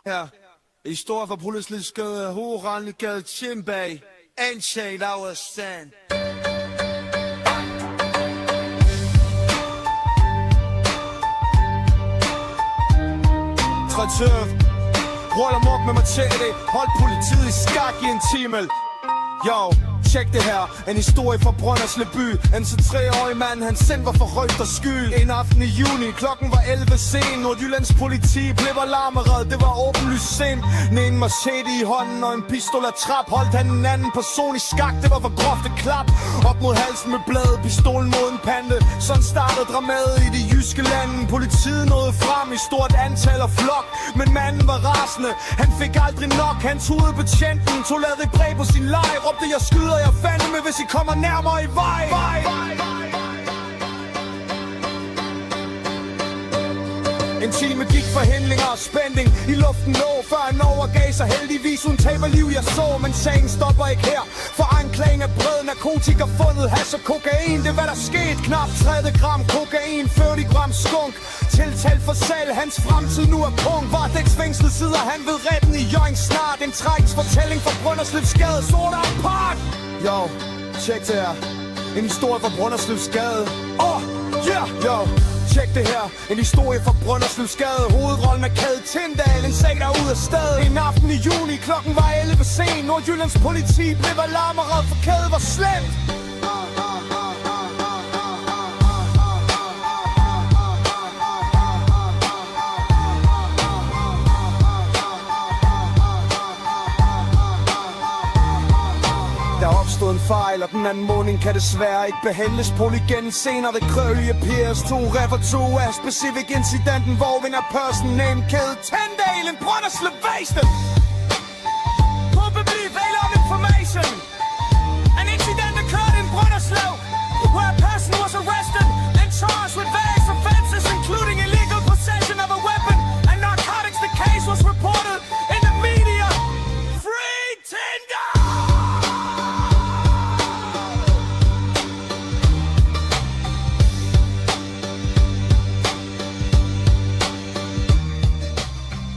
her. Historie fra Brundeslivsgade, Hovedrandegade, Tjembag, Anshay, Lauersand. Ruller mok med machete, hold politiet i skak i en timel. Yo, tjek det her, en historie fra Brønderslev by. En 3-årig mand, han selv var forrøgt og skyld. En aften i juni, klokken var 11 sen. Nordjyllands politi blev alarmeret, det var åbenlyst sent. Med en machete i hånden og en pistol af trap holdt han en anden person i skak, det var for groft et klap. Op mod halsen med bladet, pistolen mod en pande. Sådan startede dramaet i det jyske land. Politiet nåede frem i stort antal og flok, men manden var rasende, han fik aldrig nok. Han truede betjenten, tog ladet i brev på sin lejr. Råbte, jeg skyder jer fandme, hvis I kommer nærmere i vej. En time gik forhandlinger og spænding i luften lå, før han overgav sig heldigvis. Hun taber liv, jeg så, men sagen stopper ikke her. For anklagen er bred, narkotika fundet, hash og kokain. Det er hvad der skete, knap 30 gram kokain, 40 gram skunk. Tiltalt for salg, hans fremtid nu er punkt. Varetægtsfængslet sidder han ved retten i Hjørring snart. En tragisk fortælling fra Brønderslevsgade, sort og apart. Yo, tjek det her, en historie fra Brønderslevsgade. Yo, tjek det her, en historie fra Brønderslevsgade. Hovedrollen er Kade Tindal, en sag der er ude af stedet. En aften i juni, klokken var 11 sen. Nordjyllands politi blev alarmeret, for Kade var slemt. En fejl, og den anden måning kan desværre ikke behandles. Polygen senere ved Krøge PS2 refer to a specific incident involving a person named Kade Tindal in Brønderslev. Probably available information.